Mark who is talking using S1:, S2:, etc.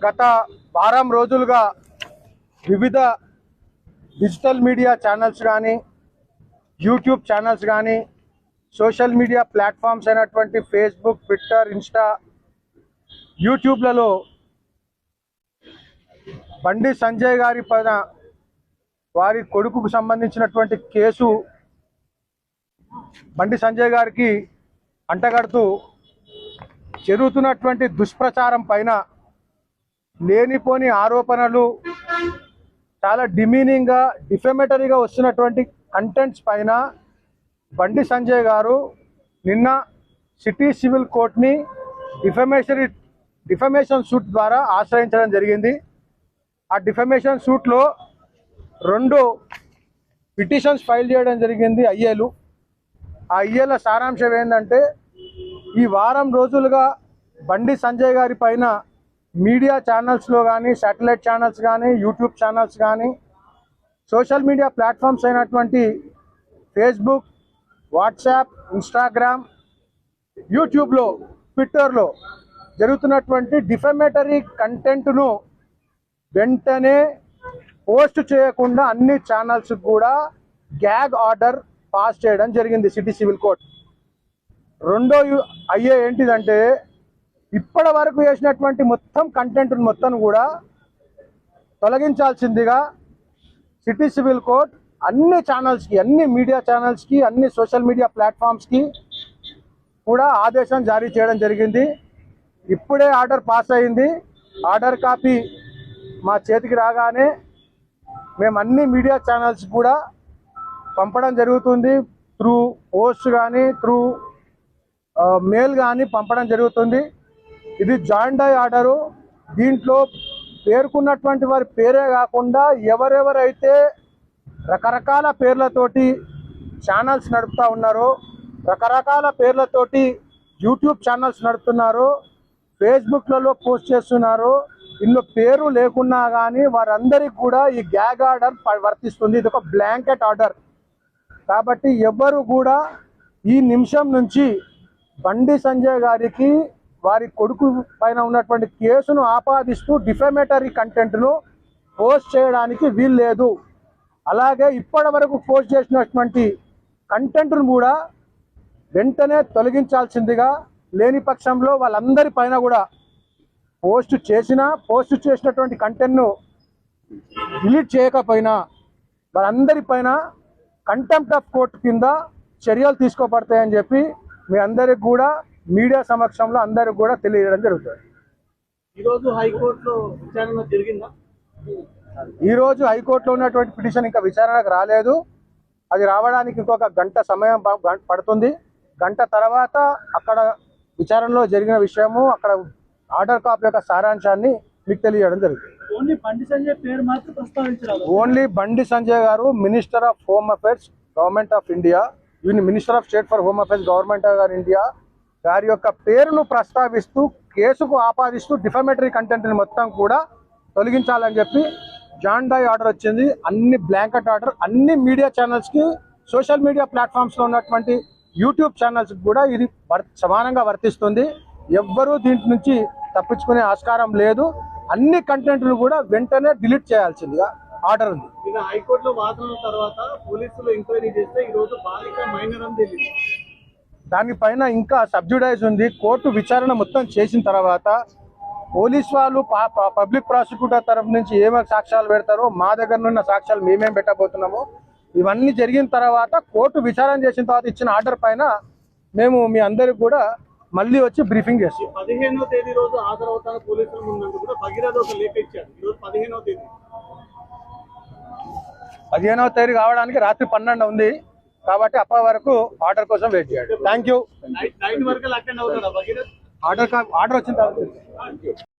S1: గత వారం రోజులుగా వివిధ డిజిటల్ మీడియా ఛానల్స్ కానీ యూట్యూబ్ ఛానల్స్ కానీ సోషల్ మీడియా ప్లాట్ఫామ్స్ అయినటువంటి Facebook, Twitter, Insta, యూట్యూబ్లలో Bandi Sanjay గారి పైన వారి కొడుకుకు సంబంధించినటువంటి కేసు బండి సంజయ్ గారికి అంటగడుతూ జరుగుతున్నటువంటి దుష్ప్రచారం పైన లేనిపోని ఆరోపణలు, చాలా డిమీనింగ్గా డిఫెమేటరీగా వస్తున్నటువంటి కంటెంట్స్ పైన బండి సంజయ్ గారు నిన్న సిటీ సివిల్ కోర్టుని డిఫమేషన్ సూట్ ద్వారా ఆశ్రయించడం జరిగింది. ఆ డిఫమేషన్ సూట్లో 2 పిటిషన్స్ ఫైల్ చేయడం జరిగింది ఐఏలు. ఆ ఐఏల సారాంశం ఏంటంటే, ఈ వారం రోజులుగా బండి సంజయ్ గారి పైన మీడియా ఛానల్స్లో కానీ, శాటిలైట్ ఛానల్స్ కానీ, యూట్యూబ్ ఛానల్స్ కానీ, సోషల్ మీడియా ప్లాట్ఫామ్స్ అయినటువంటి ఫేస్బుక్, వాట్సాప్, ఇన్స్టాగ్రామ్, యూట్యూబ్లో, ట్విట్టర్లో జరుగుతున్నటువంటి డిఫమేటరీ కంటెంట్ను వెంటనే పోస్ట్ చేయకుండా అన్ని ఛానల్స్ కూడా గ్యాగ్ ఆర్డర్ పాస్ చేయడం జరిగింది సిటీ సివిల్ కోర్ట్. రెండో అయ్యే ఏంటిదంటే, ఇప్పటి వరకు చేసినటువంటి మొత్తం కంటెంట్ మొత్తం కూడా తొలగించాల్సిందిగా సిటీ సివిల్ కోర్ట్ అన్ని ఛానల్స్కి, అన్ని మీడియా ఛానల్స్కి, అన్ని సోషల్ మీడియా ప్లాట్ఫామ్స్కి కూడా ఆదేశం జారీ చేయడం జరిగింది. ఇప్పుడే ఆర్డర్ పాస్ అయింది. ఆర్డర్ కాపీ మా చేతికి రాగానే మేము అన్ని మీడియా ఛానల్స్ కూడా పంపడం జరుగుతుంది. త్రూ పోస్ట్ కానీ, త్రూ మెయిల్ కానీ పంపడం జరుగుతుంది. ఇది జాయింట్ డై ఆర్డరు. దీంట్లో పేర్కొన్నటువంటి వారి పేరే కాకుండా ఎవరెవరైతే రకరకాల పేర్లతోటి ఛానల్స్ నడుపుతూ ఉన్నారో, రకరకాల పేర్లతోటి యూట్యూబ్ ఛానల్స్ నడుపుతున్నారో, ఫేస్బుక్లలో పోస్ట్ చేస్తున్నారో, ఇందులో పేరు లేకున్నా కానీ వారందరికీ కూడా ఈ గ్యాగ్ ఆర్డర్ వర్తిస్తుంది. ఇది ఒక బ్లాంకెట్ ఆర్డర్. కాబట్టి ఎవరు కూడా ఈ నిమిషం నుంచి బండి సంజయ్ గారికి వారి కొడుకు పైన ఉన్నటువంటి కేసును ఆపాదిస్తూ డిఫమేటరీ కంటెంట్ను పోస్ట్ చేయడానికి వీలు లేదు. అలాగే ఇప్పటి వరకు పోస్ట్ చేసినటువంటి కంటెంట్ను కూడా వెంటనే తొలగించాల్సిందిగా, లేని పక్షంలో వాళ్ళందరి పైన కూడా పోస్ట్ చేసినటువంటి కంటెంట్ను డిలీట్ చేయకపోయినా వాళ్ళందరి పైన కంటెంప్ట్ ఆఫ్ కోర్టు కింద చర్యలు తీసుకోబడతాయని చెప్పి మీ అందరికి కూడా మీడియా సమక్షంలో అందరికి కూడా తెలియజేయడం జరుగుతుంది.
S2: ఈరోజు హైకోర్టులో విచారణ జరిగిందా?
S1: ఈరోజు హైకోర్టులో ఉన్నటువంటి పిటిషన్ ఇంకా విచారణకు రాలేదు. అది రావడానికి ఇంకొక గంట సమయం పడుతుంది. గంట తర్వాత అక్కడ విచారణలో జరిగిన విషయము, అక్కడ ఆర్డర్ కాపీ యొక్క సారాంశాన్ని మీకు తెలియజేయడం జరుగుతుంది.
S2: ఓన్లీ బండి సంజయ్ పేరు మాత్రం ప్రస్తావించారు.
S1: ఓన్లీ బండి సంజయ్ గారు minister of home affairs government of India, minister of state for home affairs government of India గారి యొక్క పేరును ప్రస్తావిస్తూ కేసుకు ఆపాదిస్తూ డిఫమేటరీ కంటెంట్ని మొత్తం కూడా తొలగించాలని చెప్పి జాయింట్ డై ఆర్డర్ వచ్చింది. అన్ని బ్లాంకెట్ ఆర్డర్ అన్ని మీడియా ఛానల్స్కి, సోషల్ మీడియా ప్లాట్ఫామ్స్లో ఉన్నటువంటి యూట్యూబ్ ఛానల్స్కి కూడా ఇది సమానంగా వర్తిస్తుంది. ఎవ్వరూ దీంట్ నుంచి తప్పించుకునే ఆస్కారం లేదు. అన్ని కంటెంట్లు కూడా వెంటనే డిలీట్ చేయాల్సిందిగా ఆర్డర్ ఉంది.
S2: హైకోర్టులో వాదనల తర్వాత పోలీసులు ఎంక్వైరీ చేస్తే ఈరోజు బాలిక మైనర్ అని తెలియదు.
S1: దానిపైన ఇంకా సబ్జుడైజ్ ఉంది. కోర్టు విచారణ మొత్తం చేసిన తర్వాత పోలీస్ వాళ్ళు పబ్లిక్ ప్రాసిక్యూటర్ తరఫు నుంచి ఏమేమి సాక్ష్యాలు పెడతారో, మా దగ్గర ఉన్న సాక్ష్యాలు మేమేం పెట్టబోతున్నామో ఇవన్నీ జరిగిన తర్వాత కోర్టు విచారణ చేసిన తర్వాత ఇచ్చిన ఆర్డర్ పైన మేము మీ అందరికి కూడా మళ్ళీ వచ్చి బ్రీఫింగ్ చేస్తాం.
S2: 15వ తేదీ రోజు హాజరవుతాను పోలీసుల ముందు కూడా భగీరథ ఒక లేఖ ఇచ్చారు. ఈరోజు 15వ తేదీ
S1: 15వ తేదీ కావడానికి రాత్రి 12 ఉంది. కాబట్టి అప్పటి వరకు ఆర్డర్ కోసం వెయిట్ చేయండి. Thank you.
S2: నైట్ వరకు అటెండ్ అవుతారా భగీరథ?
S1: ఆర్డర్ వచ్చిన తర్వాత